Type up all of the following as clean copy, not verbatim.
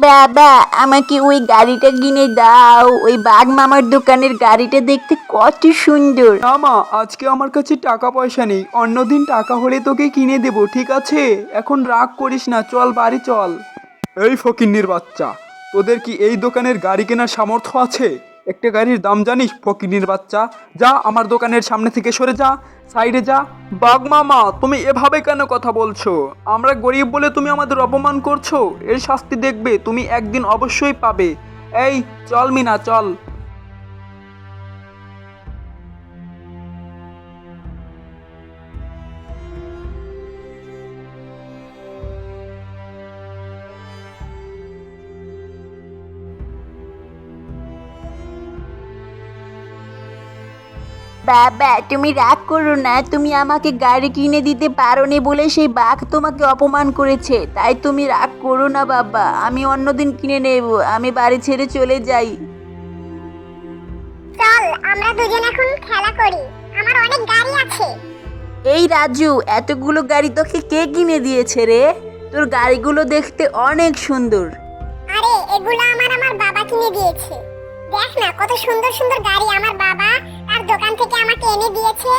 বাবা, আমাকে ওই গাড়িটা কিনে দাও। ওই বাঘ মামার দোকানের গাড়িটা দেখতে কত সুন্দর। না মা, আজকে আমার কাছে টাকা পয়সা নেই, অন্যদিন টাকা হলে তোকে কিনে দেবো, ঠিক আছে? এখন রাগ করিস না, চল বাড়ি চল। এই ফকিন্নির বাচ্চা, তোদের কি এই দোকানের গাড়ি কেনার সামর্থ্য আছে? একটা গাড়ির দাম জানিস? ফকিন্নির বাচ্চা, যা আমার দোকানের সামনে থেকে সরে যা, সাইডে যা। বাঘ মামা, তুমি এভাবে কেন কথা বলছো? আমরা গরিব বলে তুমি আমাদের অপমান করছো? এর শাস্তি দেখবে, তুমি একদিন অবশ্যই পাবে। এই চল মিনা, চল। বাবা, তুমি রাগ করো না। তুমি আমাকে গাড়ি কিনে দিতে পারোনি বলে সেই বাঘ তোমাকে অপমান করেছে। তাই তুমি রাগ করো না বাবা, আমি অন্যদিন কিনে নেব। আমি বাড়ি ছেড়ে চলে যাই। চল আমরা দুজন এখন খেলা করি, আমার অনেক গাড়ি আছে। এই রাজু, এতগুলো গাড়ি তোকে কে কিনে দিয়েছে রে? তোর গাড়িগুলো দেখতে অনেক সুন্দর। আরে এগুলো আমার বাবা কিনে দিয়েছে। দেখ না কত সুন্দর সুন্দর গাড়ি আমার বাবা তার দোকান থেকে আমাকে এনে দিয়েছে।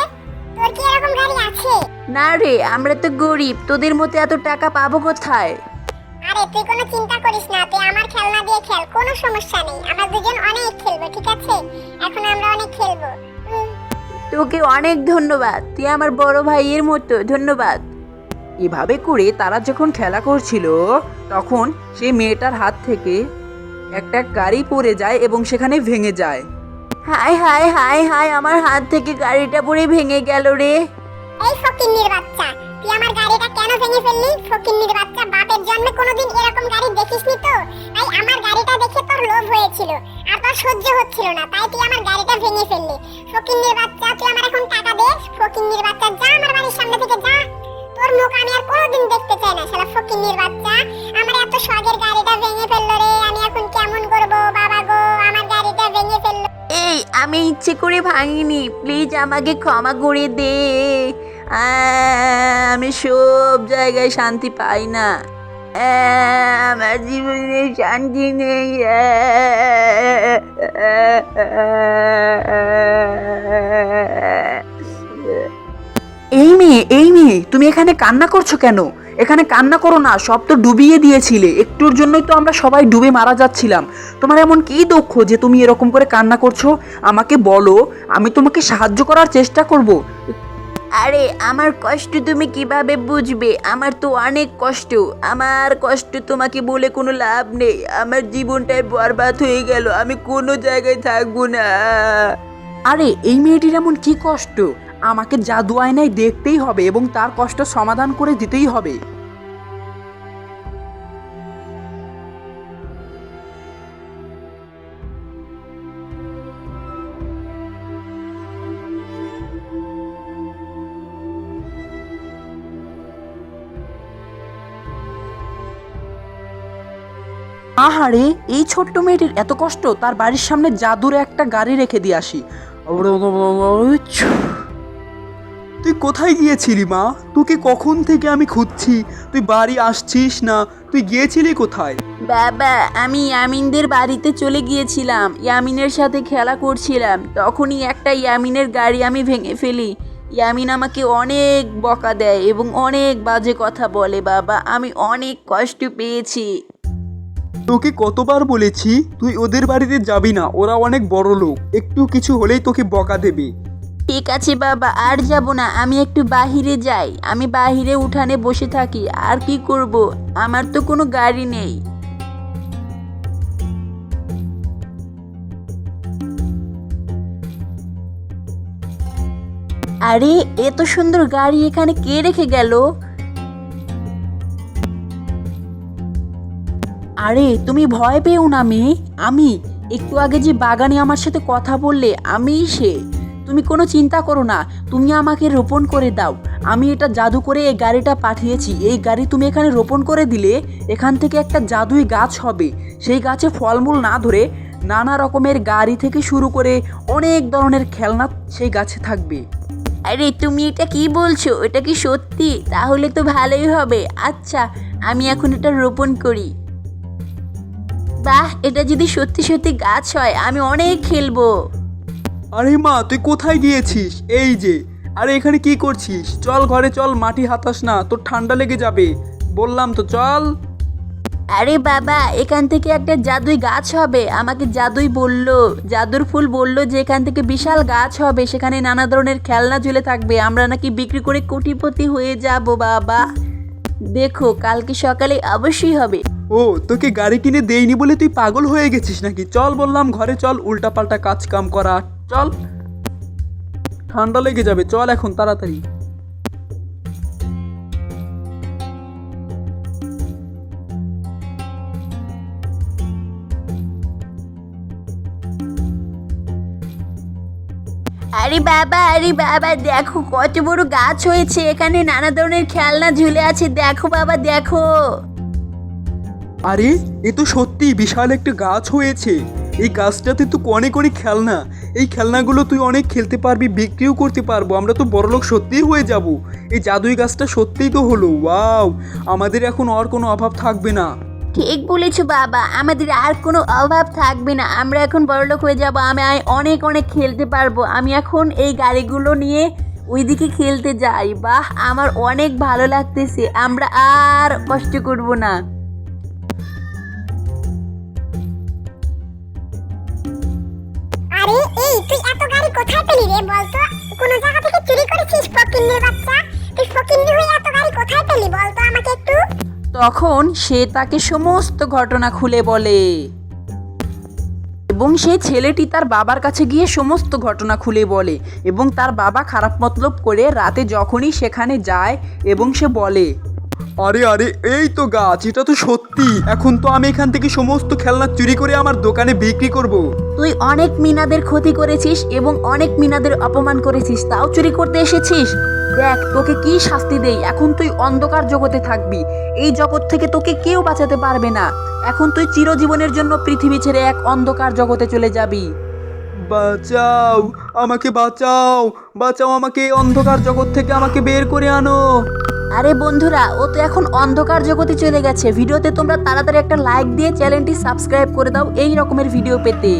তোর কি এরকম গাড়ি আছে? না রে, আমরা তো গরিব, তোদের মতো এত টাকা পাবো কোথায়? আরে তুই কোনো চিন্তা করিস না, তুই আমার খেলনা দিয়ে খেল, কোনো সমস্যা নেই। আমরা দুজন অনেক খেলবো, ঠিক আছে? এখন আমরা অনেক খেলবো। তোকে অনেক ধন্যবাদ, তুই আমার বড় ভাইয়ের মতো। ধন্যবাদ। এভাবে করে তারা যখন খেলা করছিল তখন সেই মেয়েটার হাত থেকে একটা গাড়ি পড়ে যায় এবং সেখানে ভেঙে যায়। হাই হাই হাই হাই, আমার হাত থেকে গাড়িটা পড়ে ভেঙে গেল রে। এই ফকিন্নির বাচ্চা, তুই আমার গাড়িটা কেন ভেঙে ফেললি? ফকিন্নির বাচ্চা, বাপের জন্মে কোনোদিন এরকম গাড়ি দেখিসনি তো, তাই আমার গাড়িটা দেখে তোর লোভ হয়েছিল আর তোর সহ্য হচ্ছিল না, তাই তুই আমার গাড়িটা ভেঙে ফেললি। ফকিন্নির বাচ্চা, তুই আমার এখন টাকা দে। ফকিন্নির বাচ্চা, যা আমার বাড়ির সামনে থেকে যা। তোর মুখ আমি আর কোনোদিন দেখতে চাই না, শালা ফকিন্নির বাচ্চা। আমার এত শখের গাড়িটা ভেঙে ফেললো রে, আমি এখন কেমন করবো? বাবা গো, আমার গাড়িটা ভেঙে ফেললো। এই, আমি ইচ্ছে করে ভাঙিনি, প্লিজ আমাকে ক্ষমা করে দে। আমি সব জায়গায় শান্তি পাই না। আমার জীবনে শান্তি নেই। এই মেয়ে, তুমি এখানে কান্না করছো কেন? এখানে কান্না করো না, সব তো ডুবিয়ে দিয়েছিলে। একটুর জন্যই তো আমরা সবাই ডুবে মারা যাচ্ছিলাম। তোমার এমন কি দুঃখ যে তুমি এরকম করে কান্না করছো? আমাকে বলো, আমি তোমাকে সাহায্য করার চেষ্টা করব। আরে আমার কষ্ট তুমি কিভাবে বুঝবে? আমার তো অনেক কষ্ট। আমার কষ্ট তোমাকে বলে কোনো লাভ নেই। আমার জীবনটাই বরবাদ হয়ে গেল, আমি কোনো জায়গায় থাকবো না। আরে এই মেয়েটির এমন কি কষ্ট? আমাকে জাদু আয়নায় দেখতেই হবে এবং তার কষ্ট সমাধান করে দিতেই হবে। আহারে, এই ছোট্ট মেয়েটির এত কষ্ট, তার বাড়ির সামনে জাদুর একটা গাড়ি রেখে দিয়ে আসি। তুই কোথায় গিয়েছিলি মা? তোকে কখন থেকে আমি খুঁজছি, তুই বাড়ি আসছিস না। তুই গিয়েছিলি কোথায়? বাবা, আমি ইয়ামিনদের বাড়িতে চলে গিয়েছিলাম, ইয়ামিনের সাথে খেলা করছিলাম। তখনই একটা ইয়ামিনের গাড়ি আমি ভেঙে ফেলি। ইয়ামিন আমাকে অনেক বকা দেয় এবং অনেক বাজে কথা বলে। বাবা, আমি অনেক কষ্ট পেয়েছি। তোকে কতবার বলেছি তুই ওদের বাড়িতে যাবি না, ওরা অনেক বড় লোক, একটু কিছু হলেই তোকে বকা দেবে। ঠিক আছে বাবা, আর যাব না। আমি একটু বাহিরে যাই, আমি বাহিরে উঠানে বসে থাকি। আর কি করব, আমার তো কোনো গাড়ি নেই। আরে এত সুন্দর গাড়ি এখানে কে রেখে গেল? আরে তুমি ভয় পেও না মেয়ে, আমি একটু আগে যে বাগানে আমার সাথে কথা বললে, আমিই সে। তুমি কোনো চিন্তা করো না, তুমি আমাকে রোপণ করে দাও, আমি এটা জাদু করে এই গাড়িটা পাঠিয়েছি। এই গাড়ি তুমি এখানে রোপণ করে দিলে এখান থেকে একটা জাদুই গাছ হবে। সেই গাছে ফলমূল না ধরে নানা রকমের গাড়ি থেকে শুরু করে অনেক ধরনের খেলনা সেই গাছে থাকবে। আরে তুমি এটা কি বলছো? এটা কি সত্যি? তাহলে তো ভালোই হবে। আচ্ছা, আমি এখন এটা রোপণ করি। বাহ, এটা যদি সত্যি সত্যি গাছ হয় আমি অনেক খেলবো। আরে মা, তুই কোথায় গিয়েছিস? এই যে। আরে এখানে কি করছিস? চল ঘরে চল, মাটি হাতাস না, তোর ঠান্ডা লেগে যাবে। বললাম তো চল। আরে বাবা, এখান থেকে একটা জাদুই গাছ হবে। আমাকে জাদুই বললো, জাদুর ফুল বললো যে এখান থেকে বিশাল গাছ হবে, সেখানে নানা ধরনের খেলনা ঝুলে থাকবে। আমরা নাকি বিক্রি করে কোটিপতি হয়ে যাব বাবা। দেখো, কালকে সকালে অবশ্যই হবে। ও, তোকে গাড়ি কিনে দেইনি বলে তুই পাগল হয়ে গেছিস নাকি? চল বললাম ঘরে চল, উল্টাপাল্টা কাজ কাম করা। চল, ঠান্ডা লেগে যাবে। চল এখন তাড়াতাড়ি। আরে বাবা, আরে বাবা, দেখো কত বড় গাছ হয়েছে। এখানে নানা ধরনের খেলনা ঝুলে আছে। দেখো বাবা, দেখো। আরে এ তো সত্যি বিশাল একটা গাছ হয়েছে। এই গাছটাতে তো অনেক অনেক খেলনা। এই খেলনাগুলো তুই অনেক খেলতে পারবি, বিক্রিও করতে পারবো। আমরা তো বড়লোক সত্যিই হয়ে যাব। এই জাদুই গাছটা সত্যিই তো হলো। ওয়াও, আমাদের এখন আর কোনো অভাব থাকবে না। ঠিক বলেছো বাবা, আমাদের আর কোনো অভাব থাকবে না। আমরা এখন বড়লোক হয়ে যাব। আমি অনেক অনেক খেলতে পারবো। আমি এখন এই গাড়িগুলো নিয়ে ওইদিকে খেলতে যাই। বাহ, আমার অনেক ভালো লাগতেছে। আমরা আর কষ্ট করব না। আরে এই, তুই এত গাড়ি কোথায় পেলি রে? বলতো, কোন জায়গা থেকে চুরি করেছিস ফকিন্নির বাচ্চা? তুই ফকিন্নি হয়ে এত গাড়ি কোথায় পেলি বলতো আমাকে একটু। তখন সে তাকে সমস্ত ঘটনা খুলে বলে এবং সেই ছেলেটি তার বাবার কাছে গিয়ে সমস্ত ঘটনা খুলে বলে এবং তার বাবা খারাপ মতলব করে রাতে যখনই সেখানে যায় এবং সে বলে, আরে আরে, এই তো গাছ, এটা তো সত্যি। এখন তো আমি এখান থেকে সমস্ত খেলনা চুরি করে আমার দোকানে বিক্রি করব। তুই অনেক মিনাদের ক্ষতি করেছিস এবং অনেক মিনাদের অপমান করেছিস, তাও চুরি করতে এসেছিস। দেখ তোকে কি শাস্তি দেই। এখন তুই অন্ধকার জগতে থাকবি। এই জগৎ থেকে তোকে কেউ বাঁচাতে পারবে না। এখন তুই চিরজীবনের জন্য পৃথিবী ছেড়ে এক অন্ধকার জগতে চলে যাবি। বাঁচাও আমাকে, বাঁচাও, বাঁচাও আমাকে। এই অন্ধকার জগৎ থেকে আমাকে বের করে আনো। আরে বন্ধুরা, ও তো এখন অন্ধকার জগতে চলে গেছে। ভিডিওতে তোমরা তাড়াতাড়ি একটা লাইক দিয়ে চ্যানেলটি সাবস্ক্রাইব করে দাও এই রকমের ভিডিও পেতে।